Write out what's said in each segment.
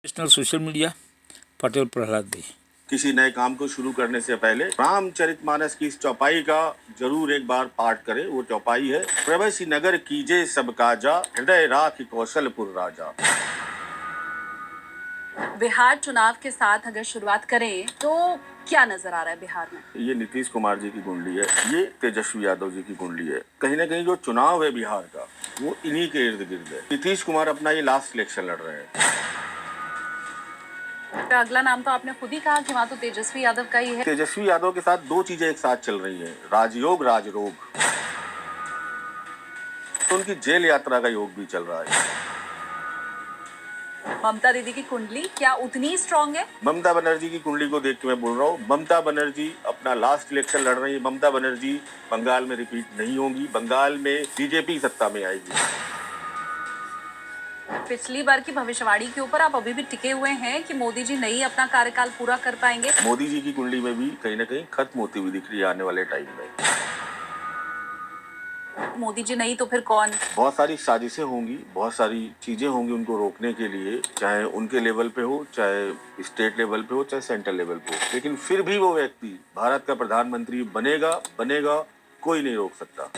National social media Patel Prahlad दी। किसी नए काम को शुरू करने से पहले रामचरितमानस की इस चौपाई का जरूर एक बार पाठ करें। वो चौपाई है, प्रवेशी नगर कीजे सब काजा, हृदय राखि कौशलपुर राजा। बिहार चुनाव के साथ अगर शुरुआत करें तो क्या नजर आ रहा है बिहार में? ये नीतीश कुमार जी की कुंडली है, ये तेजस्वी यादव जी की कुंडली है। कहीं ना कहीं जो चुनाव है बिहार का वो इन्हीं के इर्द गिर्द है। नीतीश कुमार अपना ये लास्ट इलेक्शन लड़ रहे हैं। अगला नाम तो आपने खुद ही कहा कि वहाँ तो तेजस्वी यादव का ही है। तेजस्वी यादव के साथ दो चीजें एक साथ चल रही हैं, राजयोग राजरोग। तो उनकी जेल यात्रा का योग भी चल रहा है। ममता दीदी की कुंडली क्या उतनी स्ट्रांग है? ममता बनर्जी की कुंडली को देख के मैं बोल रहा हूँ, ममता बनर्जी अपना लास्ट इलेक्शन लड़ रही है। ममता बनर्जी बंगाल में रिपीट नहीं होंगी, बंगाल में बीजेपी सत्ता में आएगी। पिछली बार की भविष्यवाणी के ऊपर आप अभी भी टिके हुए हैं कि मोदी जी नहीं अपना कार्यकाल पूरा कर पाएंगे? मोदी जी की कुंडली में भी कहीं ना कहीं खत्म होती हुई दिख रही है आने वाले टाइम में। मोदी जी नहीं तो फिर कौन? बहुत सारी साजिशें होंगी, बहुत सारी चीजें होंगी उनको रोकने के लिए, चाहे उनके लेवल पे हो, चाहे स्टेट लेवल पे हो, चाहे सेंट्रल लेवल पे हो। लेकिन फिर भी वो व्यक्ति भारत का प्रधानमंत्री बनेगा, कोई नहीं रोक सकता।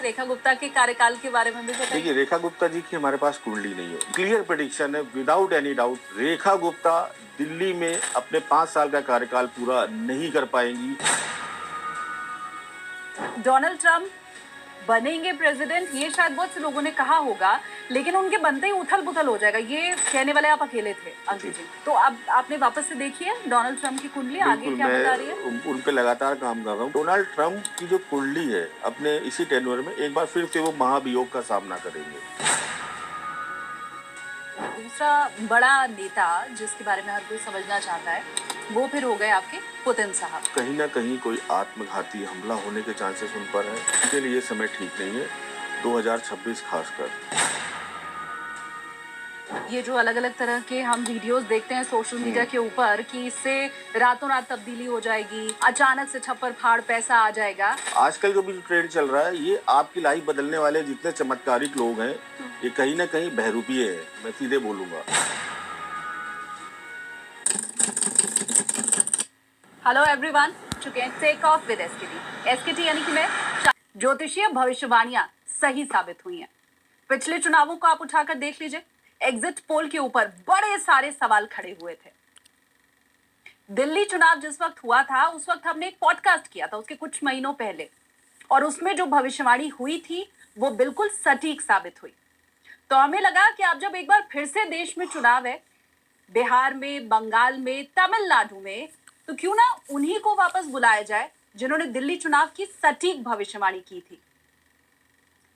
रेखा गुप्ता के कार्यकाल के बारे में भी बताइए। देखिए, रेखा गुप्ता जी की हमारे पास कुंडली नहीं है। क्लियर प्रेडिक्शन है, without any doubt, Rekha Gupta Delhi में अपने 5 साल का कार्यकाल पूरा नहीं कर पाएंगी। डोनाल्ड ट्रंप बनेंगे प्रेसिडेंट, ये शायद बहुत से लोगों ने कहा होगा, लेकिन उनके बनते ही उथल पुथल हो जाएगा, ये कहने वाले आप अकेले थे अंकित जी। तो अब आपने वापस से देखी है डोनाल्ड ट्रंप की कुंडली, आगे क्या बता रही है? उन पे लगातार काम कर रहा हूँ। डोनाल्ड ट्रंप की जो कुंडली है, अपने इसी टेन्योर में एक बार फिर से वो महाभियोग का सामना करेंगे। दूसरा बड़ा नेता जिसके बारे में हर कोई समझना चाहता है, वो फिर हो गए आपके पुतिन साहब। कहीं ना कहीं कोई आत्मघाती हमला होने के चांसेस उन पर है। उनके लिए समय ठीक नहीं है, 2026 खासकर। ये जो अलग अलग तरह के हम वीडियोस देखते हैं सोशल मीडिया के ऊपर कि इससे रातों रात तब्दीली हो जाएगी, अचानक से छप्पर फाड़ पैसा आ जाएगा। आजकल जो भी ट्रेंड चल रहा है, ये आपकी लाइफ बदलने वाले जितने चमत्कारिक लोग हैं, ये कहीं ना कहीं बहरूपीय है, मैं सीधे बोलूंगा। हेलो एवरीवन, चुके हैं take off with SKT. SKT यानी कि मैं ज्योतिषीय भविष्यवाणियां सही साबित हुई हैं। पिछले चुनावों को आप उठाकर देख लीजिए, एग्जिट पोल के ऊपर बड़े सारे सवाल खड़े हुए थे। दिल्ली चुनाव जिस वक्त हुआ था, उस वक्त हमने एक पॉडकास्ट किया था उसके कुछ महीनों पहले, और उसमें जो भविष्यवाणी हुई थी वो बिल्कुल सटीक साबित हुई। तो हमें लगा कि अब जब एक बार फिर से देश में चुनाव है, बिहार में, बंगाल में, तमिलनाडु में, तो क्यों ना उन्हीं को वापस बुलाया जाए जिन्होंने दिल्ली चुनाव की सटीक भविष्यवाणी की थी।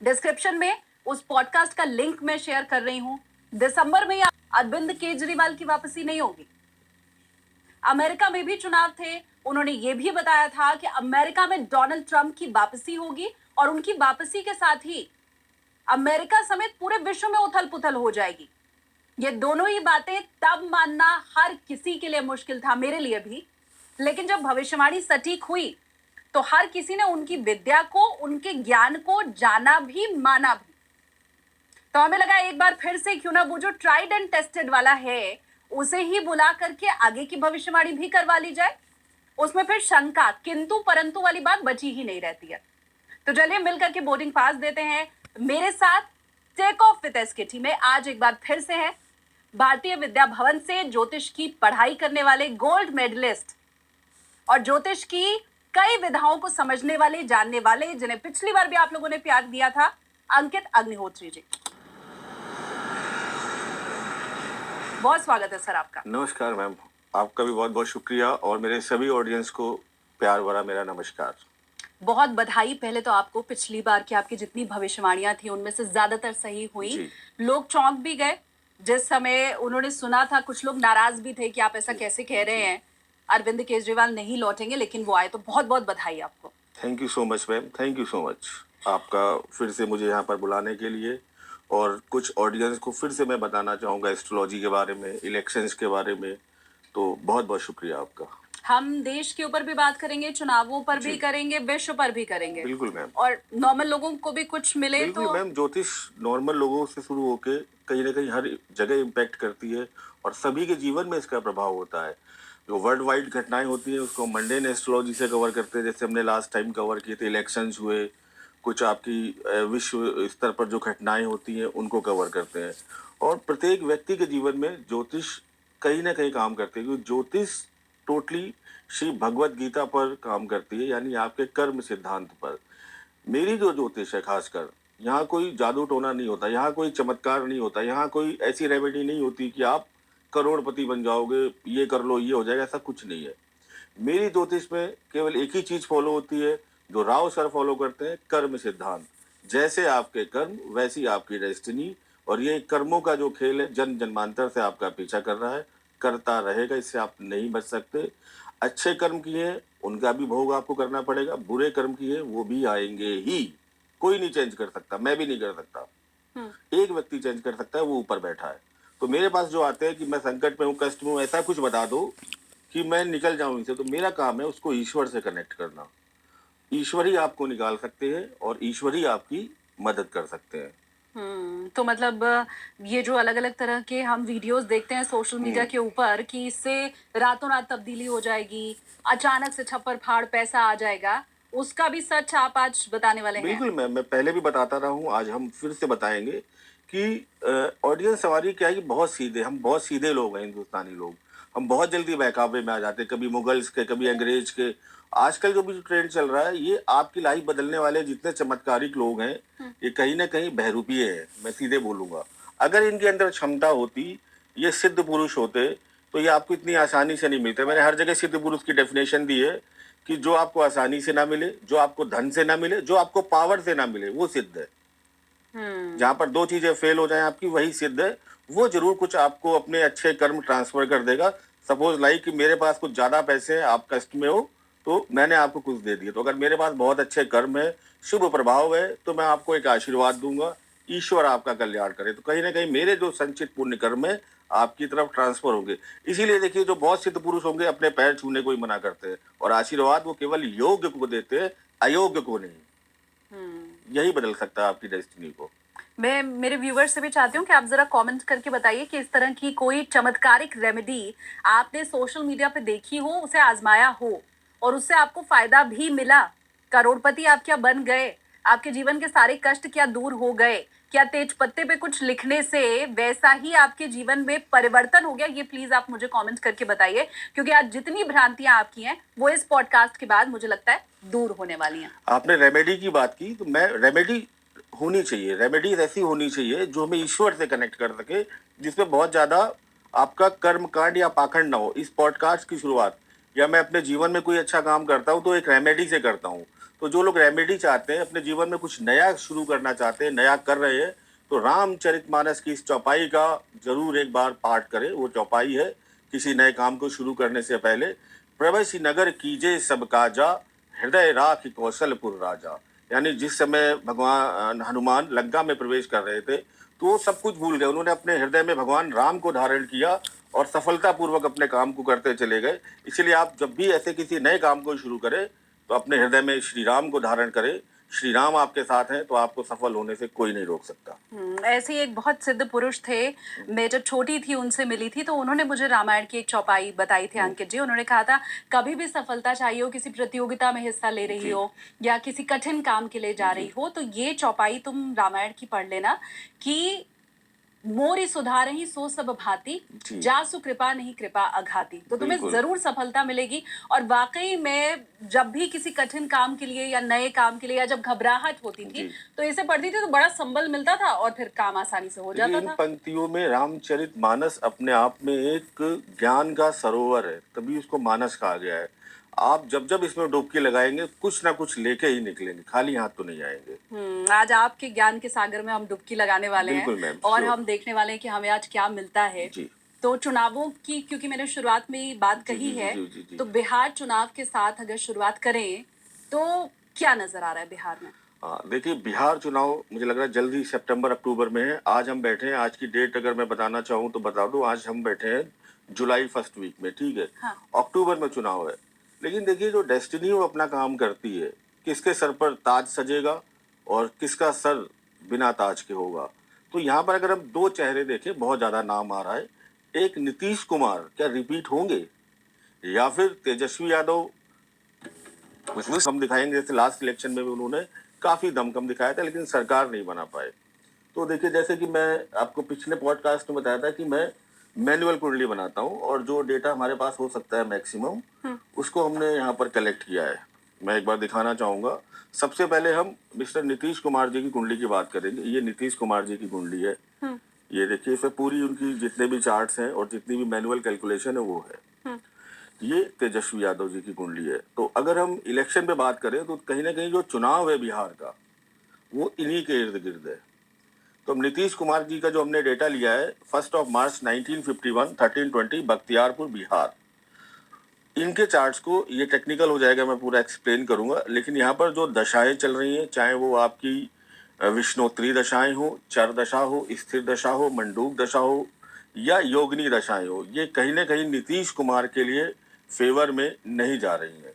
डिस्क्रिप्शन में उस पॉडकास्ट का लिंक मैं शेयर कर रही हूं। दिसंबर में अरविंद केजरीवाल की वापसी नहीं होगी। अमेरिका में भी चुनाव थे, उन्होंने ये भी बताया था कि अमेरिका में डोनाल्ड ट्रंप की वापसी होगी, और उनकी वापसी के साथ ही अमेरिका समेत पूरे विश्व में उथल पुथल हो जाएगी। ये दोनों ही बातें तब मानना हर किसी के लिए मुश्किल था, मेरे लिए भी, लेकिन जब भविष्यवाणी सटीक हुई तो हर किसी ने उनकी विद्या को, उनके ज्ञान को जाना भी, माना भी। तो हमें लगा एक बार फिर से क्यों ना वो जो ट्राइड एंड टेस्टेड वाला है उसे ही बुला करके आगे की भविष्यवाणी भी करवा ली जाए। उसमें फिर शंका, किंतु परंतु वाली बात बची ही नहीं रहती है। तो चलिए मिलकर के बोर्डिंग पास देते हैं। मेरे साथ टेक ऑफ विद एसकेटी में आज एक बार फिर से है भारतीय विद्या भवन से ज्योतिष की पढ़ाई करने वाले गोल्ड मेडलिस्ट और ज्योतिष की कई विधाओं को समझने वाले, जानने वाले, जिन्हें पिछली बार भी आप लोगों ने प्यार दिया था, अंकित अग्निहोत्री जी। बहुत स्वागत है सर आपका। नमस्कार मैम, आपका भी बहुत बहुत शुक्रिया, और मेरे सभी ऑडियंस को प्यार भरा मेरा नमस्कार। बहुत बधाई पहले तो आपको, पिछली बार की आपकी जितनी भविष्यवाणियां थी उनमें से ज्यादातर सही हुई। लोग चौंक भी गए जिस समय उन्होंने सुना था, कुछ लोग नाराज भी थे कि आप ऐसा कैसे कह रहे हैं, अरविंद केजरीवाल नहीं लौटेंगे, लेकिन वो आए, तो बहुत बहुत बधाई आपको। Thank you so much ma'am, thank you so much आपका फिर से मुझे यहाँ पर बुलाने के लिए। और कुछ ऑडियंस को फिर से मैं बताना चाहूँगा एस्ट्रोलॉजी के बारे में, इलेक्शंस के बारे में, तो बहुत बहुत शुक्रिया आपका। हम देश के ऊपर भी बात करेंगे, चुनावों पर भी करेंगे, विश्व पर भी करेंगे। बिल्कुल मैम। और नॉर्मल लोगों को भी कुछ मिले बिल्कुल तो मैम, ज्योतिष नॉर्मल लोगों से शुरू होके कहीं ना कहीं हर जगह इम्पैक्ट करती है और सभी के जीवन में इसका प्रभाव होता है। जो वर्ल्ड वाइड घटनाएं होती हैं उसको मंडेन एस्ट्रोलॉजी से कवर करते हैं, जैसे हमने लास्ट टाइम कवर किए थे, इलेक्शंस हुए, कुछ आपकी विश्व स्तर पर जो घटनाएं होती हैं उनको कवर करते हैं। और प्रत्येक व्यक्ति के जीवन में ज्योतिष कहीं ना कहीं काम करती है, क्योंकि ज्योतिष टोटली श्री भगवत गीता पर काम करती है, यानी आपके कर्म सिद्धांत पर। मेरी जो ज्योतिष है खासकर, यहाँ कोई जादू टोना नहीं होता, यहाँ कोई चमत्कार नहीं होता, यहाँ कोई ऐसी रेमेडी नहीं होती कि आप करोड़पति बन जाओगे, ये कर लो ये हो जाएगा, ऐसा कुछ नहीं है। मेरी ज्योतिष में केवल एक ही चीज फॉलो होती है जो राव सर फॉलो करते हैं, कर्म सिद्धांत। जैसे आपके कर्म वैसी आपकी डेस्टिनी, और ये कर्मों का जो खेल है जन्म जन्मांतर से आपका पीछा कर रहा है, करता रहेगा, इससे आप नहीं बच सकते। अच्छे कर्म किए हैं उनका भी भोग आपको करना पड़ेगा, बुरे कर्म किए वो भी आएंगे ही। कोई नहीं चेंज कर सकता, मैं भी नहीं कर सकता। एक व्यक्ति चेंज कर सकता है, वो ऊपर बैठा है। तो मेरे पास जो आते हैं कि मैं संकट में हूँ, कष्ट में हूँ, ऐसा कुछ बता दो कि मैं निकल जाऊं इनसे, तो मेरा काम है उसको ईश्वर से कनेक्ट करना। ईश्वर ही आपको निकाल सकते हैं और ईश्वर ही आपकी मदद कर सकते हैं। तो मतलब ये जो अलग अलग तरह के हम वीडियोस देखते हैं सोशल मीडिया के ऊपर कि इससे रातों रात तब्दीली हो जाएगी, अचानक से छप्पर फाड़ पैसा आ जाएगा, उसका भी सच आप आज बताने वाले हैं। बिल्कुल, मैं पहले भी बताता रहा हूँ, आज हम फिर से बताएंगे कि ऑडियंस हमारी क्या है कि हम बहुत सीधे लोग हैं, हिंदुस्तानी लोग। हम बहुत जल्दी बहकावे में आ जाते हैं, कभी मुगल्स के, कभी अंग्रेज के। आजकल जो भी ट्रेंड चल रहा है, ये आपकी लाइफ बदलने वाले जितने चमत्कारिक लोग हैं, ये कहीं ना कहीं बहरूपीय है, मैं सीधे बोलूंगा। अगर इनके अंदर क्षमता होती, ये सिद्ध पुरुष होते, तो ये आपको इतनी आसानी से नहीं मिलते। मैंने हर जगह सिद्ध पुरुष की डेफिनेशन दी है कि जो आपको आसानी से ना मिले, जो आपको धन से ना मिले, जो आपको पावर से ना मिले, वो सिद्ध है। जहां पर दो चीजें फेल हो जाएं आपकी, वही सिद्ध है। वो जरूर कुछ आपको अपने अच्छे कर्म ट्रांसफर कर देगा। सपोज लाइक कि मेरे पास कुछ ज्यादा पैसे हैं, आप कष्ट में हो, तो मैंने आपको कुछ दे दिया। तो अगर मेरे पास बहुत अच्छे कर्म है, शुभ प्रभाव है, तो मैं आपको एक आशीर्वाद दूंगा, ईश्वर आपका कल्याण करे। तो कहीं ना कहीं मेरे जो संचित पुण्य कर्म है आपकी तरफ ट्रांसफर होंगे। इसीलिए देखिए, जो बहुत सिद्ध पुरुष होंगे अपने पैर छूने को ही मना करते हैं, और आशीर्वाद वो केवल योग्य को देते हैं, अयोग्य को नहीं। यही बदल सकता है आपकी डेस्टिनी को। मैं मेरे व्यूवर्स से भी चाहती हूँ कि आप जरा कमेंट करके बताइए कि इस तरह की कोई चमत्कारिक रेमेडी आपने सोशल मीडिया पे देखी हो, उसे आजमाया हो और उससे आपको फायदा भी मिला, करोड़पति आप क्या बन गए, आपके जीवन के सारे कष्ट क्या दूर हो गए, क्या तेज पत्ते पे कुछ लिखने से वैसा ही आपके जीवन में परिवर्तन हो गया, ये प्लीज आप मुझे कमेंट करके बताइए, क्योंकि आज जितनी भ्रांतियां आपकी हैं वो इस पॉडकास्ट के बाद मुझे लगता है दूर होने वाली हैं। आपने रेमेडी की बात की, तो मैं रेमेडी होनी चाहिए, रेमेडीज ऐसी होनी चाहिए जो हमें ईश्वर से कनेक्ट कर सके, जिसमें बहुत ज्यादा आपका कर्म कांड या पाखंड ना हो। इस पॉडकास्ट की शुरुआत या मैं अपने जीवन में कोई अच्छा काम करता हूँ तो एक रेमेडी से करता हूँ। तो जो लोग रेमेडी चाहते हैं, अपने जीवन में कुछ नया शुरू करना चाहते हैं, नया कर रहे हैं, तो रामचरितमानस की इस चौपाई का जरूर एक बार पाठ करें। वो चौपाई है किसी नए काम को शुरू करने से पहले, प्रवसी नगर कीजे सब काजा, हृदय राख कौशलपुर राजा। यानी जिस समय भगवान हनुमान लंका में प्रवेश कर रहे थे, तो वो सब कुछ भूल गए, उन्होंने अपने हृदय में भगवान राम को धारण किया और सफलतापूर्वक अपने काम को करते चले गए। इसलिए आप जब भी ऐसे किसी नए काम को शुरू करें तो अपने हृदय में श्री राम को धारण करें। श्री राम आपके साथ हैं तो आपको सफल होने से कोई नहीं रोक सकता। ऐसे ही एक बहुत सिद्ध पुरुष थे, मैं जब छोटी थी उनसे मिली थी, तो उन्होंने मुझे रामायण की एक चौपाई बताई थी अंकित जी। उन्होंने कहा था कभी भी सफलता चाहिए हो, किसी प्रतियोगिता में हिस्सा ले रही हो या किसी कठिन काम के लिए जा रही हो, तो ये चौपाई तुम रामायण की पढ़ लेना कि मोरी सुधारहि सो सब भांति, जासु कृपा नहीं कृपा अघाती। तो तुम्हें जरूर सफलता मिलेगी। और वाकई में जब भी किसी कठिन काम के लिए या नए काम के लिए या जब घबराहट होती थी तो इसे पढ़ती थी तो बड़ा संबल मिलता था और फिर काम आसानी से हो जाता इन था। पंक्तियों में रामचरितमानस अपने आप में एक ज्ञान का सरोवर है, तभी उसको मानस कहा गया है। आप जब जब इसमें डुबकी लगाएंगे कुछ ना कुछ लेके ही निकलेंगे, खाली हाथ तो नहीं आएंगे। आज आपके ज्ञान के सागर में हम डुबकी लगाने वाले हैं और हम देखने वाले हैं कि हमें आज क्या मिलता है। तो चुनावों की, क्योंकि मैंने शुरुआत में ही बात कही है, तो बिहार चुनाव के साथ अगर शुरुआत करें तो क्या नजर आ रहा है बिहार में? देखिए, बिहार चुनाव मुझे लग रहा है जल्दी सितंबर अक्टूबर में है। आज हम बैठे हैं, आज की डेट अगर मैं बताना चाहूँ तो बता दूं, आज हम बैठे हैं जुलाई फर्स्ट वीक में, ठीक है। अक्टूबर में चुनाव है। लेकिन देखिए, जो डेस्टिनी वो अपना काम करती है, किसके सर पर ताज सजेगा और किसका सर बिना ताज के होगा। तो यहाँ पर अगर हम दो चेहरे देखें, बहुत ज्यादा नाम आ रहा है। एक नीतीश कुमार क्या रिपीट होंगे, या फिर तेजस्वी यादव उसमें कम दिखाएंगे, जैसे लास्ट इलेक्शन में भी उन्होंने काफी दमखम दिखाया था लेकिन सरकार नहीं बना पाए। तो देखिए, जैसे कि मैं आपको पिछले पॉडकास्ट में बताया था कि मैं मैनुअल कुंडली बनाता हूँ और जो डेटा हमारे पास हो सकता है मैक्सिमम, उसको हमने यहाँ पर कलेक्ट किया है। मैं एक बार दिखाना चाहूंगा। सबसे पहले हम मिस्टर नीतीश कुमार जी की कुंडली की बात करेंगे। ये नीतीश कुमार जी की कुंडली है। ये देखिए, इसमें पूरी उनकी जितने भी चार्ट्स हैं और जितनी भी मैनुअल कैलकुलेशन है वो है। ये तेजस्वी यादव जी की कुंडली है। तो अगर हम इलेक्शन पे बात करें तो कहीं ना कहीं जो चुनाव है बिहार का, वो इन्हीं के इर्द गिर्द है। तो नीतीश कुमार जी का जो हमने डेटा लिया है, 1 मार्च 1951, 1320, बख्तियारपुर, बिहार। इनके चार्ट्स को, ये टेक्निकल हो जाएगा, मैं पूरा एक्सप्लेन करूंगा, लेकिन यहाँ पर जो दशाएं चल रही हैं, चाहे वो आपकी विष्णोत्तरी दशाएं हो, चर दशा हो, स्थिर दशा हो, मंडूक दशा हो या योगिनी दशाएं हो, ये कहीं ना कहीं नीतीश कुमार के लिए फेवर में नहीं जा रही हैं।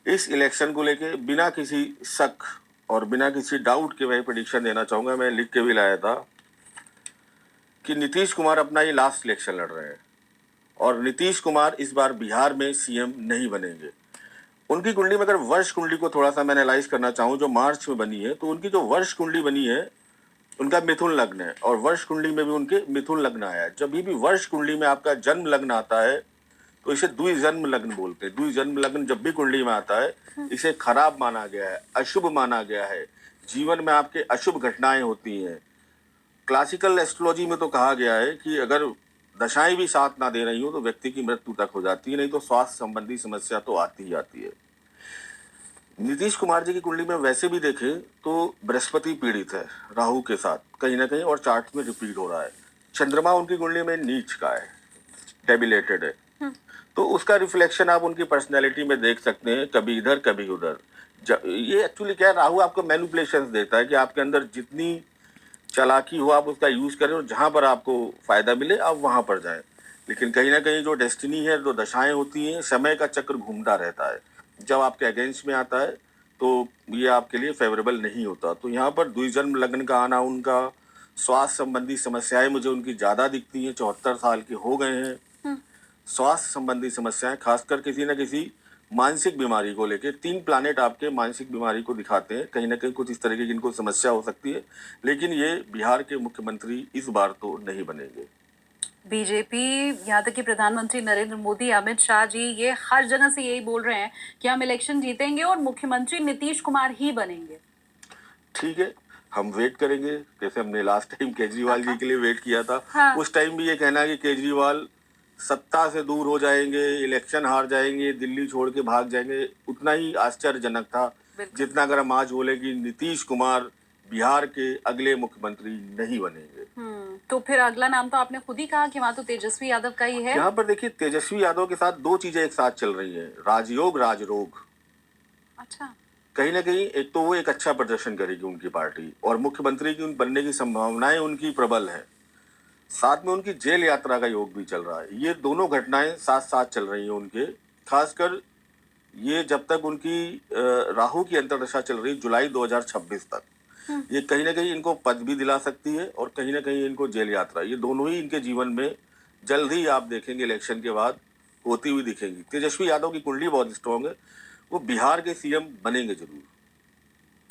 इस इलेक्शन को लेके बिना किसी शक और बिना किसी डाउट के मैं प्रेडिक्शन देना चाहूंगा, मैं लिख के भी लाया था कि नीतीश कुमार अपना ये लास्ट इलेक्शन लड़ रहे हैं और नीतीश कुमार इस बार बिहार में सीएम नहीं बनेंगे। उनकी कुंडली में अगर वर्ष कुंडली को थोड़ा सा मैं एनालाइज करना चाहूँ, जो मार्च में बनी है, तो उनकी जो वर्ष कुंडली बनी है, उनका मिथुन लग्न है और वर्ष कुंडली में भी उनके मिथुन लग्न आया है। जब भी वर्ष कुंडली में आपका जन्म लग्न आता है तो इसे द्विजन्म लग्न बोलते हैं। द्विजन्म लग्न जब भी कुंडली में आता है, इसे खराब माना गया है, अशुभ माना गया है, जीवन में आपके अशुभ घटनाएं होती हैं। क्लासिकल एस्ट्रोलॉजी में तो कहा गया है कि अगर दशाएं भी साथ ना दे रही हो तो व्यक्ति की मृत्यु तक हो जाती है, नहीं तो स्वास्थ्य संबंधी समस्या तो आती ही आती है। नीतीश कुमार जी की कुंडली में वैसे भी देखें तो बृहस्पति पीड़ित है राहु के साथ कहीं ना कहीं, और चार्ट में रिपीट हो रहा है। चंद्रमा उनकी कुंडली में नीच का है, डेबिलेटेड है, तो उसका रिफ्लेक्शन आप उनकी पर्सनैलिटी में देख सकते हैं, कभी इधर कभी उधर। ये एक्चुअली क्या है, राहु आपको मैनिपुलेशंस देता है कि आपके अंदर जितनी चालाकी हो आप उसका यूज करें और जहां पर आपको फायदा मिले आप वहां पर जाएं। लेकिन कहीं ना कहीं जो डेस्टिनी है, जो दशाएं होती हैं, समय का चक्र घूमता रहता है। जब आपके अगेंस्ट में आता है तो ये आपके लिए फेवरेबल नहीं होता। तो यहाँ पर द्विजन्म लग्न का आना, उनका स्वास्थ्य संबंधी समस्याएं मुझे उनकी ज्यादा दिखती हैं। 74 साल के हो गए हैं। स्वास्थ्य संबंधी समस्याएं, खासकर किसी न किसी मानसिक बीमारी को लेके, 3 प्लानेट आपके मानसिक बीमारी को दिखाते हैं। कहीं ना कहीं कुछ इस तरह की जिनको समस्या हो सकती है, लेकिन ये बिहार के मुख्यमंत्री इस बार तो नहीं बनेंगे। बीजेपी, यहाँ तक कि प्रधानमंत्री नरेंद्र मोदी, अमित शाह जी, ये हर जगह से यही बोल रहे हैं कि हम इलेक्शन जीतेंगे और मुख्यमंत्री नीतीश कुमार ही बनेंगे। ठीक है, हम वेट करेंगे, जैसे हमने लास्ट टाइम केजरीवाल जी के लिए वेट किया था। हाँ। उस टाइम भी ये कहना है कि केजरीवाल सत्ता से दूर हो जाएंगे, इलेक्शन हार जाएंगे, दिल्ली छोड़ के भाग जाएंगे, उतना ही आश्चर्यजनक था जितना अगर हम आज बोले कि नीतीश कुमार बिहार के अगले मुख्यमंत्री नहीं बनेंगे। तो फिर अगला नाम तो आपने खुद ही कहा कि वहाँ तो तेजस्वी यादव का ही है। यहाँ पर देखिए, तेजस्वी यादव के साथ 2 चीजें एक साथ चल रही हैं, राजयोग राजरोग। अच्छा। कहीं ना कहीं एक तो वो एक अच्छा प्रदर्शन करेगी उनकी पार्टी और मुख्यमंत्री की बनने की संभावनाएं उनकी प्रबल है। साथ में उनकी जेल यात्रा का योग भी चल रहा है। ये दोनों घटनाएं साथ साथ चल रही हैं उनके। खासकर ये जब तक उनकी राहु की अंतर्दशा चल रही है, जुलाई 2026 तक, ये कहीं ना कहीं इनको पद भी दिला सकती है और कहीं ना कहीं इनको जेल यात्रा, ये दोनों ही इनके जीवन में जल्द ही आप देखेंगे इलेक्शन के बाद होती हुई दिखेंगी। तेजस्वी यादव की कुंडली बहुत स्ट्रॉन्ग है, वो बिहार के सीएम बनेंगे जरूर।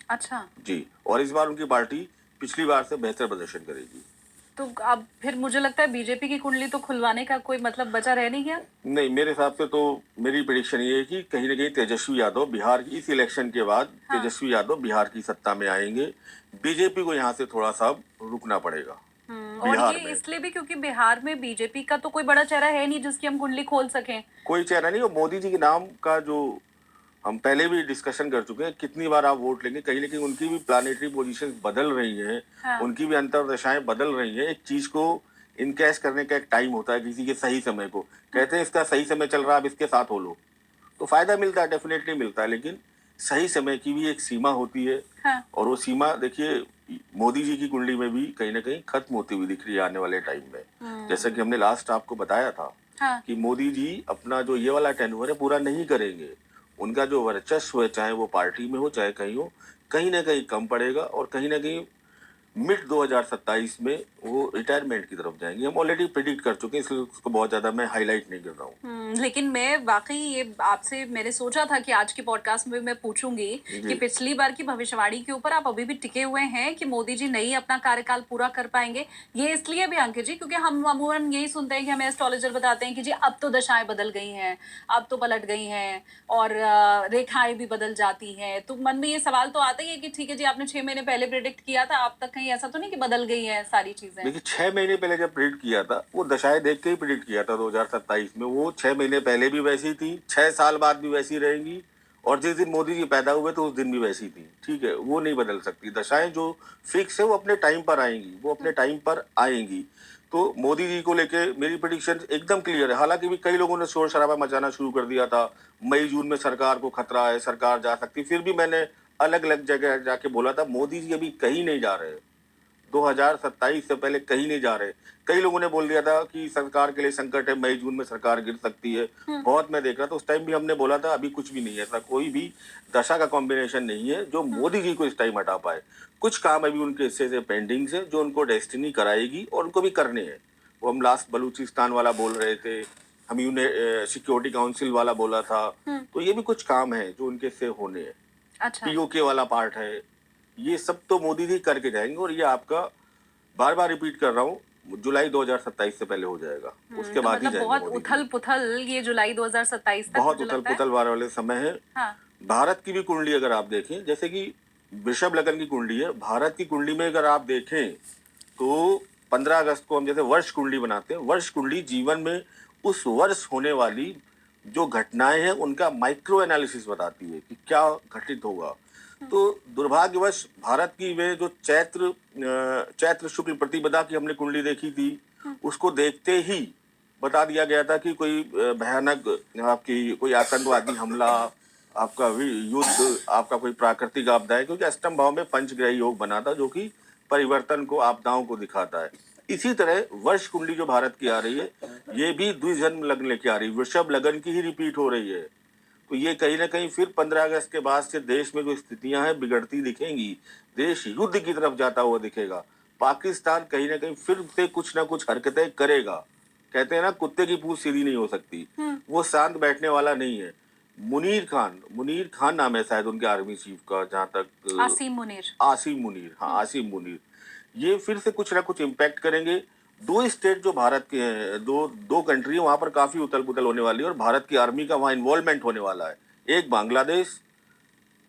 अच्छा जी, और इस बार उनकी पार्टी पिछली बार से बेहतर प्रदर्शन करेगी। तो अब फिर मुझे लगता है बीजेपी की कुंडली तो खुलवाने का कोई मतलब बचा रह नहीं गया। नहीं, मेरे हिसाब से तो मेरी प्रेडिक्शन ये है कि कहीं ना कहीं तेजस्वी यादव बिहार की इस इलेक्शन के बाद, हाँ, तेजस्वी यादव बिहार की सत्ता में आएंगे। बीजेपी को यहाँ से थोड़ा सा रुकना पड़ेगा। और ये इसलिए भी क्योंकि बिहार में बीजेपी का तो कोई बड़ा चेहरा है नहीं जिसकी हम कुंडली खोल सकें। कोई चेहरा नहीं, और मोदी जी के नाम का जो हम पहले भी डिस्कशन कर चुके हैं, कितनी बार आप वोट लेंगे, कहीं ना कहीं उनकी भी प्लानिटरी पोजीशंस बदल रही हैं। हाँ। उनकी भी अंतर्दशाएं बदल रही हैं। एक चीज को इनकैश करने का एक टाइम होता है, किसी के सही समय को कहते हैं इसका सही समय चल रहा है, आप इसके साथ हो लो, तो फायदा मिलता है, डेफिनेटली मिलता है, लेकिन सही समय की भी एक सीमा होती है। हाँ। और वो सीमा देखिए मोदी जी की कुंडली में भी कहीं ना कहीं खत्म होती हुई दिख रही है आने वाले टाइम में। जैसा कि हमने लास्ट आपको बताया था, हाँ, कि मोदी जी अपना जो ये वाला टेन्योर है पूरा नहीं करेंगे। उनका जो वर्चस्व है, चाहे वो पार्टी में हो चाहे कहीं हो, कहीं ना कहीं कम पड़ेगा और कहीं ना कहीं मिड 2027 में वो रिटायरमेंट की तरफ जाएंगे। हम ऑलरेडी प्रिडिक्ट कर चुके हैं, इसलिए उसको बहुत ज्यादा मैं हाईलाइट नहीं कर रहा हूँ। लेकिन मैं वाकई ये आपसे मैंने सोचा था कि आज के पॉडकास्ट में मैं पूछूंगी कि जी। पिछली बार की भविष्यवाणी के ऊपर आप अभी भी टिके हुए हैं कि मोदी जी नहीं अपना कार्यकाल पूरा कर पाएंगे। ये इसलिए भी अंकित जी क्योंकि हम अमूमन यही सुनते हैं कि हमें एस्ट्रोलॉजर बताते हैं कि जी अब तो दशाएं बदल गई हैं, अब तो पलट गई हैं और रेखाएं भी बदल जाती हैं। तो मन में ये सवाल तो आता ही है कि ठीक है जी आपने 6 महीने पहले प्रिडिक्ट किया था, अब तक कहीं ऐसा तो नहीं कि बदल गई है सारी चीजें। देखिए 6 महीने पहले जब प्रिडिक्ट किया था वो दशाएं देख के ही प्रिडिक्ट किया था 2027 में। वो 6 महीने पहले भी वैसी थी, 6 साल बाद भी वैसी रहेंगी, और जिस दिन मोदी जी पैदा हुए तो उस दिन भी वैसी थी। ठीक है, वो नहीं बदल सकती। दशाएं जो फिक्स है वो अपने टाइम पर आएंगी, वो अपने टाइम पर आएंगी। तो मोदी जी को लेके मेरी प्रिडिक्शन एकदम क्लियर है। हालांकि भी कई लोगों ने शोर शराबा मचाना शुरू कर दिया था, मई जून में सरकार को खतरा है, सरकार जा सकती, फिर भी मैंने अलग अलग जगह जाके बोला था मोदी जी अभी कहीं नहीं जा रहे, 2027 से पहले कहीं नहीं जा रहे। कई लोगों ने बोल दिया था कि सरकार के लिए संकट है, मई जून में सरकार गिर सकती है। बहुत मैं देख रहा था उस टाइम भी, हमने बोला था अभी कुछ भी नहीं है, ऐसा कोई भी दशा का कॉम्बिनेशन नहीं है जो मोदी जी को इस टाइम हटा पाए। कुछ काम अभी उनके हिस्से से पेंडिंग है जो उनको डेस्टिनी कराएगी और उनको भी करने हैं। वो हम लास्ट बलूचिस्तान वाला बोल रहे थे, हम सिक्योरिटी काउंसिल वाला बोला था, तो ये भी कुछ काम है जो उनके से होने हैं। अच्छा। पीओके वाला पार्ट है, ये सब तो मोदी जी करके जाएंगे, और ये आपका बार बार रिपीट कर रहा हूँ जुलाई 2027 से पहले हो जाएगा, उसके तो बाद ही मतलब जाएंगे बहुत मोदी जी। उथल पुथल ये जुलाई 2027 तक बहुत मुझे उथल लगता है। पुथल वाले समय है। हाँ। भारत की भी कुंडली अगर आप देखें, जैसे कि वृषभ लगन की कुंडली है, भारत की कुंडली में अगर आप देखें तो 15 अगस्त को हम जैसे वर्ष कुंडली बनाते हैं, वर्ष कुंडली जीवन में उस वर्ष होने वाली जो घटनाएं हैं उनका माइक्रो एनालिसिस बताती है कि क्या घटित होगा। तो दुर्भाग्यवश भारत की वे जो चैत्र शुक्ल प्रतिपदा की हमने कुंडली देखी थी, उसको देखते ही बता दिया गया था कि कोई भयानक आपकी कोई आतंकवादी हमला, आपका युद्ध, आपका कोई प्राकृतिक आपदा है, क्योंकि अष्टम भाव में पंचग्रही योग बना था जो कि परिवर्तन को, आपदाओं को दिखाता है। इसी तरह वर्ष कुंडली जो भारत की आ रही है, ये भी द्विजन्म लग्न लेके आ रही है, वृषभ लगन की ही रिपीट हो रही है। तो ये कहीं ना कहीं फिर 15 अगस्त के बाद से देश में जो स्थितियां हैं बिगड़ती दिखेंगी, देश युद्ध की तरफ जाता हुआ दिखेगा। पाकिस्तान कहीं ना कहीं फिर से कुछ ना कुछ हरकतें करेगा। कहते हैं ना कुत्ते की पूंछ सीधी नहीं हो सकती, वो शांत बैठने वाला नहीं है। मुनीर खान नाम है शायद उनके आर्मी चीफ का, जहां तक आसिम मुनीर, हाँ आसिम मुनीर, ये फिर से कुछ ना कुछ इम्पैक्ट करेंगे। दो स्टेट जो भारत के हैं, दो दो कंट्री, वहां पर काफी उथल पुथल होने वाली है, और भारत की आर्मी का वहां इन्वॉल्वमेंट होने वाला है। एक बांग्लादेश,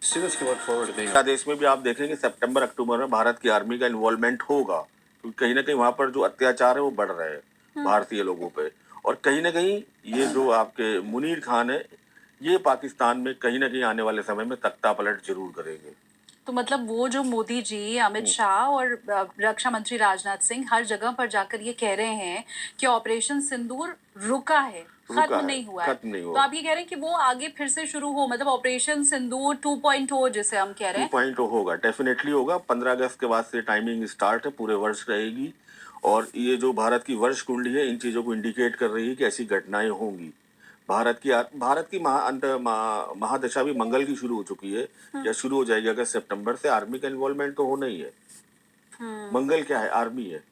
बांग्लादेश में भी आप देखेंगे सितंबर अक्टूबर में भारत की आर्मी का इन्वॉल्वमेंट होगा, क्योंकि कहीं ना कहीं वहां पर जो अत्याचार है वो बढ़ रहे हैं भारतीय लोगों पे। और कहीं ना कहीं ये जो आपके मुनीर खान है, ये पाकिस्तान में कहीं ना कहीं आने वाले समय में तख्ता पलट जरूर करेंगे। तो मतलब वो जो मोदी जी, अमित शाह और रक्षा मंत्री राजनाथ सिंह हर जगह पर जाकर ये कह रहे हैं कि ऑपरेशन सिंदूर रुका है, खत्म नहीं हुआ है। खत्म नहीं तो हुआ। आप ये कह रहे हैं कि वो आगे फिर से शुरू हो, मतलब ऑपरेशन सिंदूर 2.0 जिसे हम कह रहे हैं। 2.0 होगा, डेफिनेटली होगा। 15 अगस्त के बाद से टाइमिंग स्टार्ट है, पूरे वर्ष रहेगी। और ये जो भारत की वर्ष कुंडली है इन चीजों को इंडिकेट कर रही है कि ऐसी घटनाएं होंगी। भारत की महादशा भी मंगल की शुरू हो चुकी है, या शुरू हो जाएगी अगस्त सितंबर से। आर्मी का इन्वॉल्वमेंट तो होना ही है। मंगल क्या है? आर्मी है।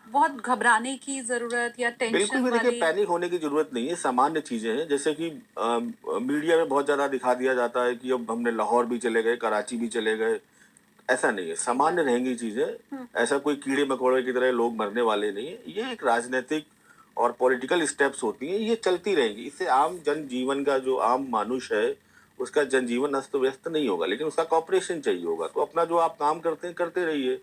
बहुत घबराने की जरूरत या बिल्कुल टेंशन भी देखिए, वाली? पैनिक होने की जरूरत नहीं है, सामान्य चीजें हैं। जैसे कि मीडिया में बहुत ज्यादा दिखा दिया जाता है कि अब हमने लाहौर भी चले गए, कराची भी चले गए। ऐसा नहीं है, सामान्य रहेंगी चीजें। ऐसा कोई कीड़े मकोड़े की तरह लोग मरने वाले नहीं है। ये एक राजनीतिक और पॉलिटिकल स्टेप्स होती हैं, ये चलती रहेंगी। इससे आम जनजीवन का, जो आम मानुष है, उसका जनजीवन अस्त व्यस्त नहीं होगा, लेकिन उसका कॉपरेशन चाहिए होगा। तो अपना जो आप काम करते हैं करते रहिए,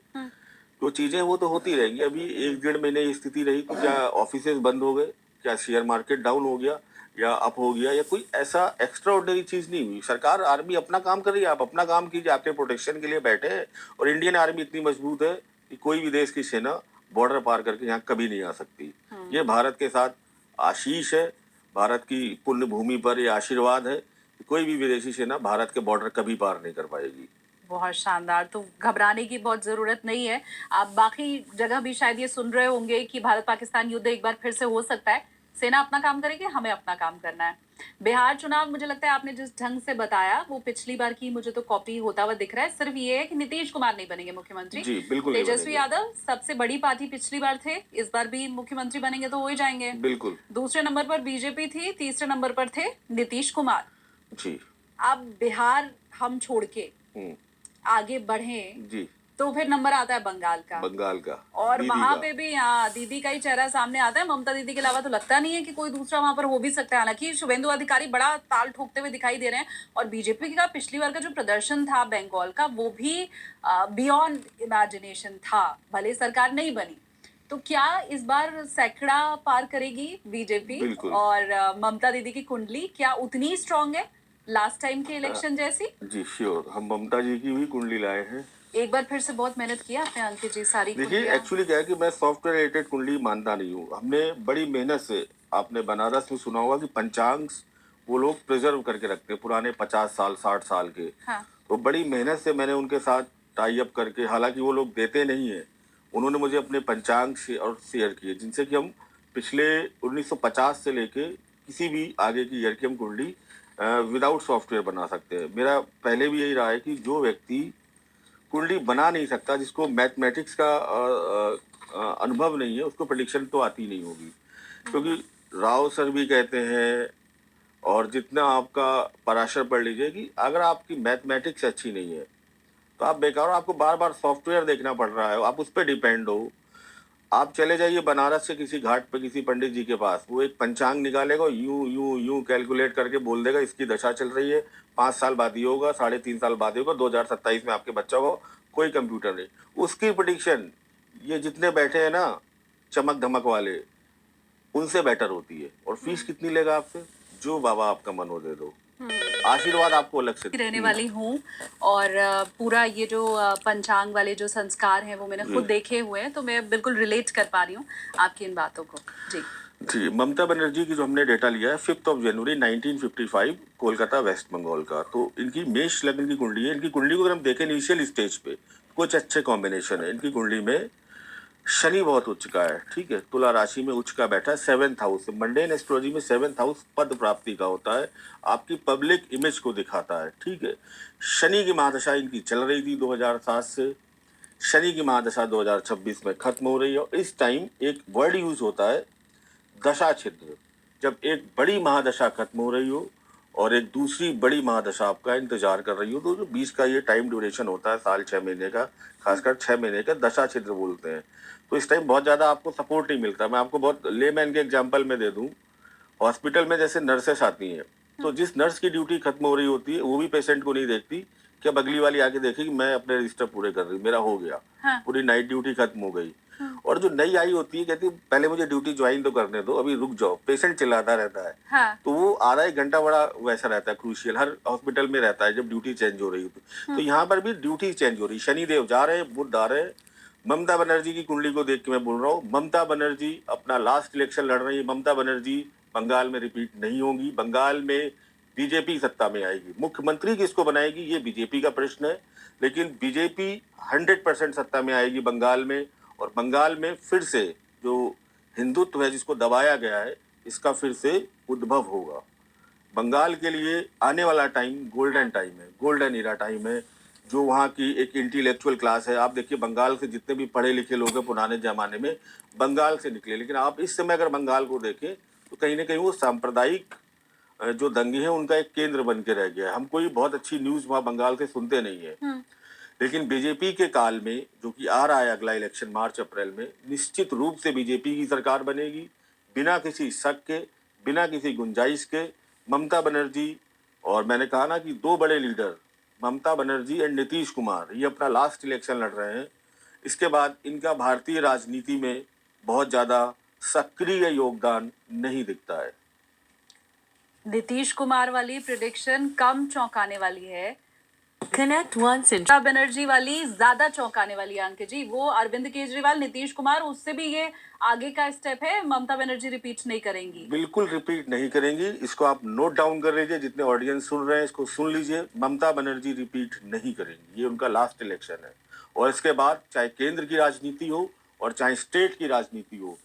तो चीजें वो तो होती रहेंगी। अभी 1-1.5 महीने की स्थिति रही तो क्या ऑफिसेज बंद हो गए, क्या शेयर मार्केट डाउन हो गया या अप हो गया, या कोई ऐसा एक्स्ट्रा ऑर्डिनरी चीज नहीं हुई। सरकार, आर्मी अपना काम कर रही है, आप अपना काम कीजिए, आपके प्रोटेक्शन के लिए बैठे हैं। और इंडियन आर्मी इतनी मजबूत है कि कोई भी देश की सेना बॉर्डर पार करके यहाँ कभी नहीं आ सकती। ये भारत के साथ आशीष है, भारत की पुण्य भूमि पर ये आशीर्वाद है कि कोई भी विदेशी सेना भारत के बॉर्डर कभी पार नहीं कर पाएगी। बहुत शानदार। तो घबराने की बहुत जरूरत नहीं है। आप बाकी जगह भी शायद ये सुन रहे होंगे कि भारत पाकिस्तान युद्ध एक बार फिर से हो सकता है। सेना अपना काम करेगी, हमें अपना काम करना है। बिहार चुनाव मुझे लगता है आपने जिस ढंग से बताया वो पिछली बार की मुझे तो कॉपी होता हुआ दिख रहा है। सिर्फ ये है कि नीतीश कुमार नहीं बनेंगे मुख्यमंत्री। जी बिल्कुल नहीं तेजस्वी बनेंगे। यादव सबसे बड़ी पार्टी पिछली बार थे, इस बार भी मुख्यमंत्री बनेंगे तो हो ही जाएंगे। बिल्कुल। दूसरे नंबर पर बीजेपी थी, तीसरे नंबर पर थे नीतीश कुमार। जी। अब बिहार हम छोड़ के हम्म। आगे बढ़े जी। तो फिर नंबर आता है बंगाल का। बंगाल का और दीदी वहां का। पे भी हाँ दीदी का ही चेहरा सामने आता है। ममता दीदी के अलावा तो लगता नहीं है कि कोई दूसरा वहां पर हो भी सकता है। हालांकि शुभेंदु अधिकारी बड़ा ताल ठोकते हुए दिखाई दे रहे हैं। और बीजेपी का पिछली बार का जो प्रदर्शन था बंगाल का वो भी बियॉन्ड इमेजिनेशन था, भले सरकार नहीं बनी। तो क्या इस बार सैकड़ा पार करेगी बीजेपी? बिल्कुल। और ममता दीदी की कुंडली क्या उतनी स्ट्रांग है लास्ट टाइम के इलेक्शन जैसी? जी श्योर, हम ममता जी की भी कुंडली लाए हैं। एक बार फिर से बहुत मेहनत किया आपने अंकित जी, सारी देखिए कुंडलियां। एक्चुअली क्या है कि मैं सॉफ्टवेयर रिलेटेड कुंडली मानता नहीं हूँ। हमने बड़ी मेहनत से, आपने बनारस में सुना होगा कि पंचांग वो लोग प्रिजर्व करके रखते हैं, पुराने 50 साल 60 साल के। हाँ। तो बड़ी मेहनत से मैंने उनके साथ टाई अप करके, हालांकि वो लोग देते नहीं है, उन्होंने मुझे अपने पंचांग और शेयर किए, जिनसे कि हम पिछले 1950 से लेके किसी भी आगे की ईयर की हम कुंडली विदाउट सॉफ्टवेयर बना सकते हैं। मेरा पहले भी यही रहा है कि जो व्यक्ति कुंडली बना नहीं सकता, जिसको मैथमेटिक्स का अनुभव नहीं है, उसको प्रेडिक्शन तो आती नहीं होगी। क्योंकि राव सर भी कहते हैं, और जितना आपका पराशर पढ़ लीजिए, कि अगर आपकी मैथमेटिक्स अच्छी नहीं है तो आप बेकार हो, आपको बार बार सॉफ्टवेयर देखना पड़ रहा है, आप उस पर डिपेंड हो। आप चले जाइए बनारस से किसी घाट पे किसी पंडित जी के पास, वो एक पंचांग निकालेगा, यूं यूं यूं कैलकुलेट करके बोल देगा इसकी दशा चल रही है, 5 साल बाद ये होगा, 3.5 साल बाद ये होगा, 2027 में आपके बच्चा होगा। कोई कंप्यूटर नहीं, उसकी प्रिडिक्शन ये जितने बैठे हैं ना चमक धमक वाले, उनसे बेटर होती है। और फीस कितनी लेगा आपसे? जो बाबा आपका मन हो दे दो, आशीर्वाद आपको अलग से रहने वाली हूँ। और पूरा ये जो पंचांग वाले जो संस्कार हैं वो मैंने खुद देखे हुए हैं, तो मैं बिल्कुल रिलेट कर पा रही हूँ आपकी इन बातों को। जी जी। ममता बनर्जी की जो हमने डेटा लिया है 5 जनवरी 1955, कोलकाता वेस्ट बंगाल का, तो इनकी मेष लग्न की कुंडली है। इनकी कुंडली को अगर हम देखें इनिशियल स्टेज पे, कुछ अच्छे कॉम्बिनेशन है इनकी कुंडली में। शनि बहुत उच्च का है, ठीक है, तुला राशि में उच्च का बैठा है, 7th house. Monday in astrology में 7th हाउस पद प्राप्ति का होता है, आपकी पब्लिक इमेज को दिखाता है, ठीक है। शनि की महादशा इनकी चल रही थी 2007 से, शनि की महादशा 2026 में खत्म हो रही है। और इस टाइम एक वर्ड यूज होता है दशा छिद्र। जब एक बड़ी महादशा खत्म हो रही हो और एक दूसरी बड़ी महादशा आपका इंतजार कर रही हो, तो जो 20 का ये टाइम ड्यूरेशन होता है, साल 6 महीने का, खासकर 6 महीने का दशा छिद्र बोलते हैं। तो इस टाइम बहुत ज्यादा आपको सपोर्ट नहीं मिलता। मैं आपको बहुत लेमैन के एग्जाम्पल में दे दूं, हॉस्पिटल में जैसे नर्सेस आती हैं, तो जिस नर्स की ड्यूटी खत्म हो रही होती है वो भी पेशेंट को नहीं देखती कि अब अगली वाली आके देखेगी मैं अपने रजिस्टर पूरे कर रही हूँ, मेरा हो गया। हाँ। पूरी नाइट ड्यूटी खत्म हो गई। और जो नई आई होती है कहती है पहले मुझे ड्यूटी ज्वाइन तो करने दो, अभी रुक जाओ, पेशेंट चिल्लाता रहता है। हाँ। तो वो आधा एक घंटा बड़ा वैसा रहता है, क्रूशियल हर हॉस्पिटल में रहता है जब ड्यूटी चेंज हो रही होती। तो यहाँ पर भी ड्यूटी चेंज हो रही, शनिदेव जा रहे हैं, बुध आ रहे हैं। ममता बनर्जी की कुंडली को देख के मैं बोल रहा हूँ, ममता बनर्जी अपना लास्ट इलेक्शन लड़ रही है। ममता बनर्जी बंगाल में रिपीट नहीं होंगी, बंगाल में बीजेपी सत्ता में आएगी। मुख्यमंत्री किसको बनाएगी ये बीजेपी का प्रश्न है, लेकिन बीजेपी 100% सत्ता में आएगी बंगाल में। और बंगाल में फिर से जो हिंदुत्व है जिसको दबाया गया है, इसका फिर से उद्भव होगा। बंगाल के लिए आने वाला टाइम गोल्डन टाइम है, गोल्डन इरा टाइम है। जो वहाँ की एक इंटेलेक्चुअल क्लास है, आप देखिए बंगाल से जितने भी पढ़े लिखे लोग हैं पुराने जमाने में बंगाल से निकले, लेकिन आप इस समय अगर बंगाल को देखें तो कहीं ना कहीं वो सांप्रदायिक जो दंगे हैं उनका एक केंद्र बन के रह गया है। हम कोई बहुत अच्छी न्यूज वहाँ बंगाल से सुनते नहीं है। लेकिन बीजेपी के काल में जो कि आ रहा है अगला इलेक्शन मार्च अप्रैल में, निश्चित रूप से बीजेपी की सरकार बनेगी, बिना किसी शक के, बिना किसी गुंजाइश के। ममता बनर्जी, और मैंने कहा ना कि दो बड़े लीडर ममता बनर्जी एंड नीतीश कुमार, ये अपना लास्ट इलेक्शन लड़ रहे हैं। इसके बाद इनका भारतीय राजनीति में बहुत ज्यादा सक्रिय योगदान नहीं दिखता है। नीतीश कुमार वाली प्रिडिक्शन कम चौंकाने वाली है, Connect once in Mamata Banerjee वाली ज्यादा चौंकाने वाली है अंकित जी। वो अरविंद केजरीवाल, नीतीश कुमार, उससे भी ये आगे का स्टेप है। ममता बनर्जी रिपीट नहीं करेंगी, बिल्कुल रिपीट नहीं करेंगी। इसको आप नोट डाउन कर लीजिए, जितने ऑडियंस सुन रहे हैं इसको सुन लीजिए, ममता बनर्जी रिपीट नहीं करेंगी। ये उनका लास्ट इलेक्शन है। और इसके बाद चाहे केंद्र की राजनीति हो और चाहे स्टेट की राजनीति हो,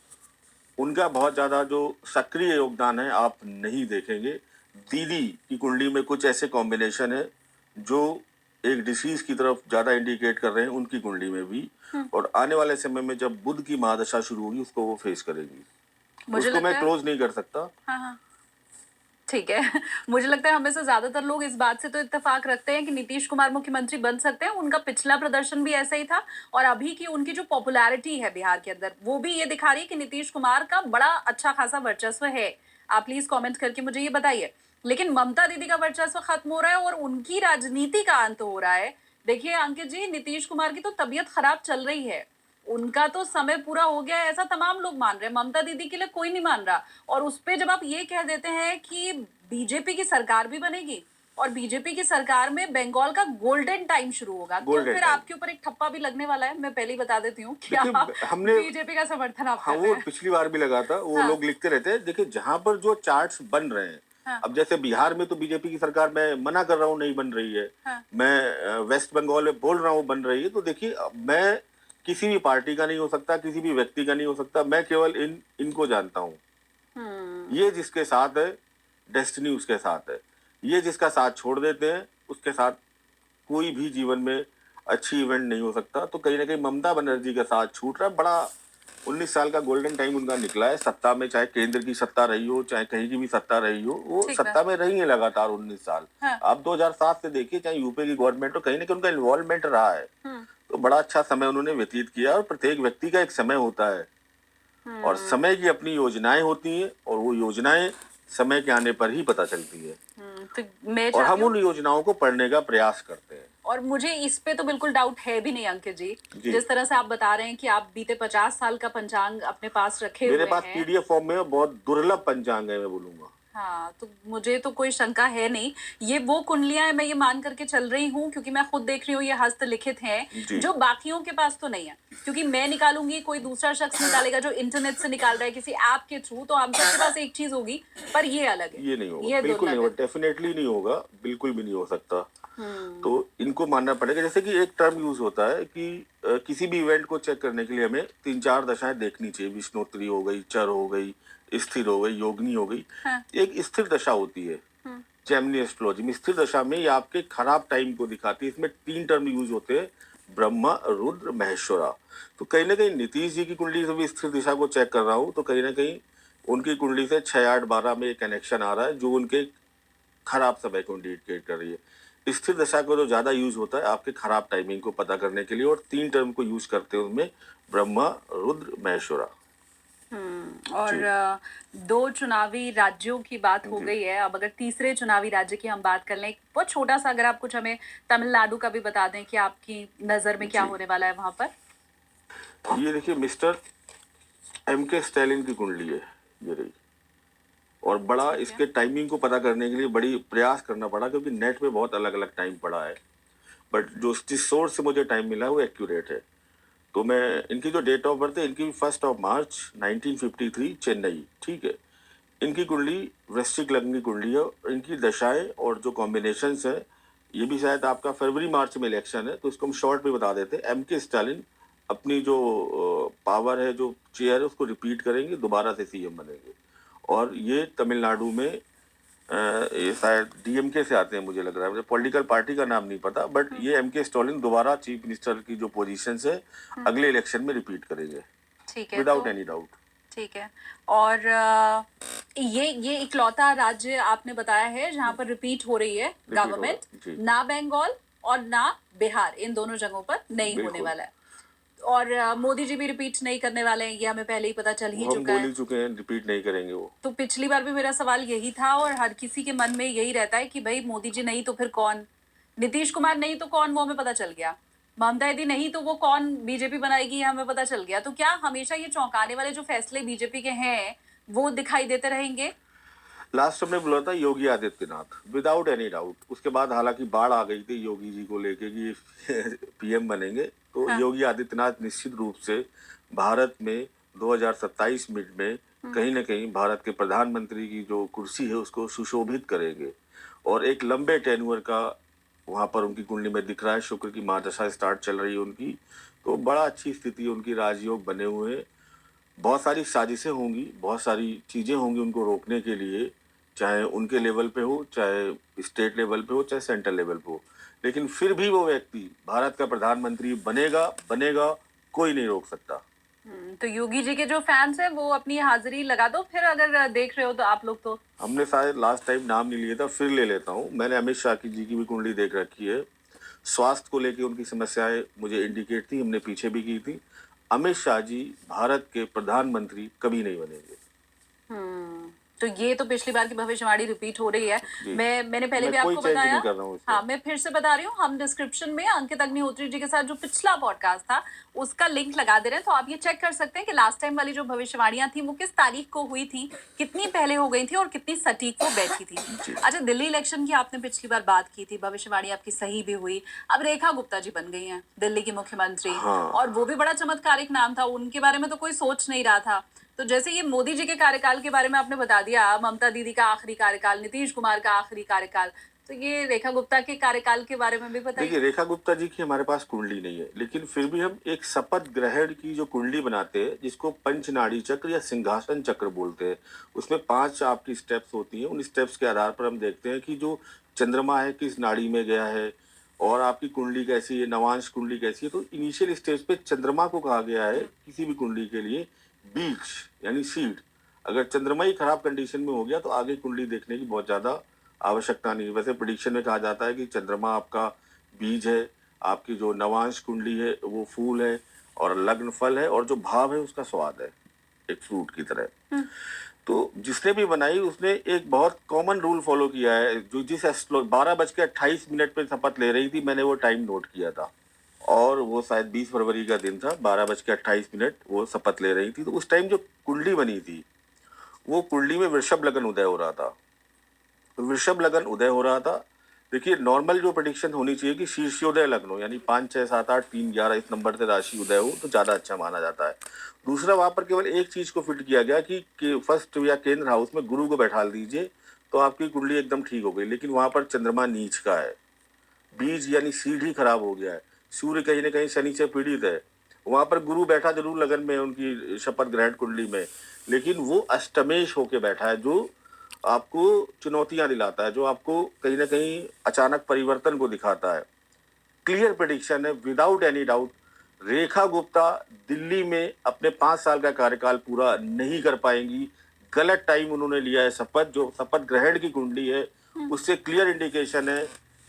उनका बहुत ज़्यादा जो सक्रिय योगदान है आप नहीं देखेंगे। दीदी की कुंडली में कुछ ऐसे कॉम्बिनेशन है जो एक डिसीज की तरफ ज़्यादा इंडिकेट कर रहे हैं उनकी कुंडली में भी, और आने वाले समय में जब बुध की महादशा शुरू होगी उसको वो फेस करेगी। मुझे उसको लगता मैं है क्लोज नहीं कर सकता। हाँ हाँ ठीक है मुझे लगता है हमें से ज्यादातर लोग इस बात से तो इत्तेफाक रखते हैं कि नीतीश कुमार मुख्यमंत्री बन सकते हैं। उनका पिछला प्रदर्शन भी ऐसा ही था और अभी की उनकी जो पॉपुलैरिटी है बिहार के अंदर वो भी ये दिखा रही है कि नीतीश कुमार का बड़ा अच्छा खासा वर्चस्व है। आप प्लीज कमेंट करके मुझे ये बताइए। लेकिन ममता दीदी का वर्चस्व खत्म हो रहा है और उनकी राजनीति का अंत हो रहा है। देखिए अंकित जी, नीतीश कुमार की तो तबीयत खराब चल रही है, उनका तो समय पूरा हो गया है, ऐसा तमाम लोग मान रहे हैं। ममता दीदी के लिए कोई नहीं मान रहा। और उस पे जब आप ये कह देते हैं कि बीजेपी की सरकार भी बनेगी और बीजेपी की सरकार में बंगाल का गोल्डन टाइम शुरू होगा, तो गोल्डन फिर टाइम। आपके ऊपर एक ठप्पा भी लगने वाला है। मैं पहले ही बता देती हूँ कि देखिए, आप हमने बीजेपी का समर्थन आप हाँ कर रहे वो हैं। पिछली बार भी लगा था, वो हाँ। लोग लिखते रहते हैं। देखिए जहां पर जो चार्ट्स बन रहे हैं, हाँ। अब जैसे बिहार में तो बीजेपी की सरकार मैं मना कर रहा हूँ नहीं बन रही है, हाँ। मैं वेस्ट बंगाल में बोल रहा हूँ बन रही है। तो देखिए अब मैं किसी भी पार्टी का नहीं हो सकता, किसी भी व्यक्ति का नहीं हो सकता, मैं केवल इनको जानता हूँ। ये जिसके साथ है डेस्टिनी उसके साथ है, ये जिसका साथ छोड़ देते हैं उसके साथ कोई भी जीवन में अच्छी इवेंट नहीं हो सकता। तो कहीं ना कहीं ममता बनर्जी का साथ छूट रहा है। बड़ा 19 साल का गोल्डन टाइम उनका निकला है सत्ता में, चाहे केंद्र की सत्ता रही हो चाहे कहीं की भी सत्ता रही हो, वो ठीक सत्ता में रही है लगातार 19 साल। हाँ। आप 2007 से देखिए, चाहे यूपी की गवर्नमेंट हो, कहीं ना कहीं उनका इन्वॉल्वमेंट रहा है। तो बड़ा अच्छा समय उन्होंने व्यतीत किया। और प्रत्येक व्यक्ति का एक समय होता है और समय की अपनी योजनाएं होती हैं, और वो योजनाएं समय के आने पर ही पता चलती है, तो मैं और चाहती हम हूँ उन योजनाओं को पढ़ने का प्रयास करते हैं। और मुझे इस पे तो बिल्कुल डाउट है भी नहीं अंकित जी। जी। जिस तरह से आप बता रहे हैं कि आप बीते 50 साल का पंचांग अपने पास रखे मेरे हुए पास हैं। पीडीएफ फॉर्म में बहुत दुर्लभ पंचांग है, मैं बोलूंगा। हाँ, तो मुझे तो कोई शंका है नहीं। ये वो कुंडलियां हैं, मैं ये मान करके चल रही हूँ क्योंकि मैं खुद देख रही हूँ ये हस्तलिखित हैं जी। जो बाकियों के पास तो नहीं है। क्योंकि मैं निकालूंगी, कोई दूसरा शख्स निकालेगा जो इंटरनेट से निकाल रहा है किसी ऐप के थ्रू, तो हम सबके पास एक चीज होगी, पर ये अलग है। ये नहीं होगा, ये बिल्कुल नहीं दुर्लभ होगा, डेफिनेटली नहीं होगा, बिल्कुल भी नहीं हो सकता। है। तो इनको मानना पड़ेगा। जैसे कि एक टर्म यूज होता है कि किसी भी इवेंट को चेक करने के लिए हमें 3-4 दशाएं देखनी चाहिए। विष्णोत्तरी हो गई, चर हो गई, स्थिर हो गई, योगिनी हो गई। हाँ। एक स्थिर दशा होती है जेमिनी एस्ट्रोलॉजी में। स्थिर दशा में ये आपके खराब टाइम को दिखाती है। इसमें 3 टर्म यूज होते हैं, ब्रह्मा, रुद्र, महेश्वरा। तो कहीं ना कहीं नीतीश जी की कुंडली से भी स्थिर दिशा को चेक कर रहा हूँ, तो कहीं ना कहीं उनकी कुंडली से 6-8-12 में एक कनेक्शन आ रहा है जो उनके खराब समय को इंडिकेट कर रही है। स्थिर दशा को जो ज्यादा यूज होता है आपके खराब टाइमिंग को पता करने के लिए, और 3 टर्म को यूज करते हैं उनमें, ब्रह्मा, रुद्र, महेश्वरा। और 2 चुनावी राज्यों की बात हो गई है। अब अगर तीसरे चुनावी राज्य की हम बात कर लें, बहुत छोटा सा, अगर आप कुछ हमें तमिलनाडु का भी बता दें कि आपकी नजर में क्या होने वाला है वहां पर। ये देखिए मिस्टर M.K. स्टैलिन की कुंडली है, ये रही। और बड़ा इसके टाइमिंग को पता करने के लिए बड़ी प्रयास करना पड़ा, क्योंकि नेट पे बहुत अलग अलग टाइम पड़ा है, बट जो जिस सोर्स से मुझे टाइम मिला है वो एक्यूरेट है। तो मैं इनकी जो डेट ऑफ बर्थ है, इनकी 1 मार्च 1953 चेन्नई, ठीक है। इनकी कुंडली वृश्चिक लग्न की कुंडली है, और इनकी दशाएं और जो कॉम्बिनेशंस है, ये भी शायद आपका फरवरी मार्च में इलेक्शन है, तो इसको हम शॉर्ट में बता देते हैं। M.K. स्टालिन अपनी जो पावर है, जो चेयर है, उसको रिपीट करेंगे, दोबारा से सीएम बनेंगे। और ये तमिलनाडु में ये शायद DMK से आते हैं, मुझे लग रहा है, मुझे पॉलिटिकल पार्टी का नाम नहीं पता, बट ये M.K. स्टालिन दोबारा चीफ मिनिस्टर की जो पोजीशन है अगले इलेक्शन में रिपीट करेंगे, ठीक है, विदाउट तो एनी डाउट। ठीक है। और ये इकलौता राज्य आपने बताया है जहां पर रिपीट हो रही है हो रहा है, गवर्नमेंट, जी। ना बंगाल और ना बिहार, इन दोनों जगहों पर नहीं होने बिल्कुल। वाला है। और मोदी जी भी रिपीट नहीं करने वाले हैं, ये हमें पहले ही पता चल ही वो हम चुका बोल है। ही चुके हैं, रिपीट नहीं करेंगे वो। तो पिछली बार भी मेरा सवाल यही था और हर किसी के मन में यही रहता है कि भाई मोदी जी नहीं तो फिर कौन, नीतीश कुमार नहीं तो कौन, वो हमें पता चल गया। ममता दीदी नहीं तो वो कौन बीजेपी बनाएगी, हमें पता चल गया। तो क्या हमेशा ये चौंकाने वाले जो फैसले बीजेपी के हैं वो दिखाई देते रहेंगे? लास्ट हमने बोला था Yogi Adityanath, without any doubt. उसके बाद हालांकि बाढ़ आ गई थी योगी जी को लेके कि PM बनेंगे, तो हाँ। योगी आदित्यनाथ निश्चित रूप से भारत में 2027 मिड में कहीं ना कहीं भारत के प्रधानमंत्री की जो कुर्सी है उसको सुशोभित करेंगे। और एक लंबे टेन्योर का वहां पर उनकी कुंडली में दिख रहा है। शुक्र की महादशा स्टार्ट चल रही है उनकी, तो बड़ा अच्छी स्थिति है उनकी, राजयोग बने हुए हैं। बहुत सारी साजिशें होंगी, बहुत सारी चीजें होंगी उनको रोकने के लिए, चाहे उनके लेवल पे हो, चाहे स्टेट लेवल पे हो, चाहे सेंट्रल लेवल पे हो, लेकिन फिर भी वो व्यक्ति भारत का प्रधानमंत्री बनेगा बनेगा, कोई नहीं रोक सकता। तो योगी जी के जो फैंस हैं वो अपनी हाजिरी लगा दो फिर, अगर देख रहे हो तो आप लोग तो। हमने शायद लास्ट टाइम नाम नहीं लिया था, फिर ले लेता हूँ। मैंने अमित शाह जी की भी कुंडली देख रखी है। स्वास्थ्य को लेकर उनकी समस्याएं मुझे इंडिकेट थी, हमने पीछे भी की थी। अमित शाह जी भारत के प्रधानमंत्री कभी नहीं बनेंगे। तो ये तो पिछली बार की भविष्यवाणी रिपीट हो रही है। जी। मैंने पहले मैं भी कोई आपको चेंज बताया। नहीं कर रहा हूँ इसमें। हाँ, मैं फिर से बता रही हूँ, हम डिस्क्रिप्शन में अंकित अग्निहोत्री जी के साथ जो पिछला पॉडकास्ट था उसका लिंक लगा दे रहे हैं, तो आप ये चेक कर सकते हैं कि लास्ट टाइम वाली जो भविष्यवाणियां थी वो किस तारीख को हुई थी, कितनी पहले हो गई थी और कितनी सटीक वो बैठी थी। अच्छा, दिल्ली इलेक्शन की आपने पिछली बार बात की थी, भविष्यवाणी आपकी सही भी हुई। अब रेखा गुप्ता जी बन गई हैं दिल्ली की मुख्यमंत्री। हाँ। और वो भी बड़ा चमत्कारिक नाम था, उनके बारे में तो कोई सोच नहीं रहा था। तो जैसे ये मोदी जी के कार्यकाल के बारे में आपने बता दिया, ममता दीदी का आखिरी कार्यकाल, नीतीश कुमार का आखिरी कार्यकाल, तो ये रेखा गुप्ता के कार्यकाल के बारे में भी बताइए। देखिए, रेखा गुप्ता जी की हमारे पास कुंडली नहीं है, लेकिन फिर भी हम एक शपथ ग्रहण की जो कुंडली बनाते हैं, जिसको पंचनाड़ी चक्र या सिंहासन चक्र बोलते हैं, उसमें 5 आपकी स्टेप्स होती हैं। उन स्टेप्स के आधार पर हम देखते हैं कि जो चंद्रमा है किस नाड़ी में गया है और आपकी कुंडली कैसी है, नवांश कुंडली कैसी है। तो इनिशियल स्टेज पे चंद्रमा को कहा गया है किसी भी कुंडली के लिए बीज यानी सीड। अगर चंद्रमा ही खराब कंडीशन में हो गया तो आगे कुंडली देखने की बहुत ज्यादा आवश्यकता नहीं है। वैसे प्रेडिक्शन में कहा जाता है कि चंद्रमा आपका बीज है, आपकी जो नवांश कुंडली है वो फूल है, और लग्न फल है, और जो भाव है उसका स्वाद है, एक फ्रूट की तरह। तो जिसने भी बनाई उसने एक बहुत कॉमन रूल फॉलो किया है। जो जिस 12:28 पे शपथ ले रही थी, मैंने वो टाइम नोट किया था, और वो शायद 20 फरवरी का दिन था। 12:28 वो शपथ ले रही थी। तो उस टाइम जो कुंडली बनी थी, वो कुंडली में वृषभ लगन उदय हो रहा था। वृषभ लगन उदय हो रहा था। देखिए, नॉर्मल जो प्रेडिक्शन होनी चाहिए कि शीर्षोदय लग्न हो, यानी 5, 6, 7, 8, 3, 11 इस नंबर से राशि उदय हो तो ज्यादा अच्छा माना जाता है। दूसरा, वहां पर केवल एक चीज को फिट किया गया कि फर्स्ट या केंद्र हाउस में गुरु को बैठा दीजिए तो आपकी कुंडली एकदम ठीक हो गई। लेकिन वहां पर चंद्रमा नीच का है, बीज यानी सीड ही खराब हो गया है, सूर्य कहीं ना कहीं शनि से पीड़ित है। वहां पर गुरु बैठा जरूर लगन में उनकी शपथ ग्रहण कुंडली में, लेकिन वो अष्टमेश होके बैठा है, जो आपको चुनौतियां दिलाता है, जो आपको कहीं ना कहीं अचानक परिवर्तन को दिखाता है। क्लियर प्रेडिक्शन है, without any doubt, Rekha Gupta Delhi में अपने 5 साल का कार्यकाल पूरा नहीं कर पाएंगी। गलत टाइम उन्होंने लिया है शपथ। जो शपथ ग्रहण की कुंडली है उससे क्लियर इंडिकेशन है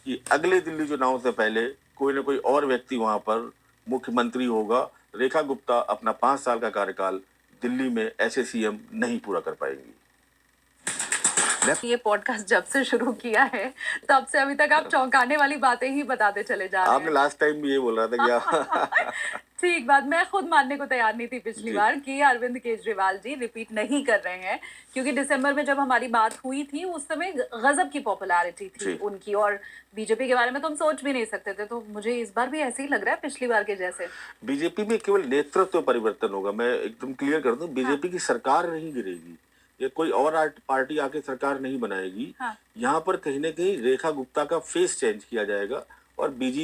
कि अगले दिल्ली चुनाव से पहले कोई ना कोई और व्यक्ति वहां पर मुख्यमंत्री होगा। रेखा गुप्ता अपना 5 साल का कार्यकाल दिल्ली में ऐसे सीएम नहीं पूरा कर पाएंगी। ये पॉडकास्ट जब से शुरू किया है तब से अभी तक आप चौंकाने वाली बातें ही बताते चले जा रहे आपने हैं। लास्ट टाइम भी ये बोल रहा था क्या? ठीक बात, मैं खुद मानने को तैयार नहीं थी पिछली बार कि अरविंद केजरीवाल जी रिपीट नहीं कर रहे हैं, क्योंकि दिसंबर में जब हमारी बात हुई थी उस समय गजब की पॉपुलैरिटी थी उनकी, और बीजेपी के बारे में तो हम सोच भी नहीं सकते थे। तो मुझे इस बार भी ऐसे ही लग रहा है पिछली बार के जैसे। बीजेपी में केवल नेतृत्व परिवर्तन होगा। मैं एकदम क्लियर कर दूं, बीजेपी की सरकार नहीं गिरेगी, ये कोई और पार्टी आके सरकार नहीं बनाएगी। यहाँ पर कहीं ना कहीं रेखा गुप्ता का फेस चेंज किया जाएगा और बीजेपी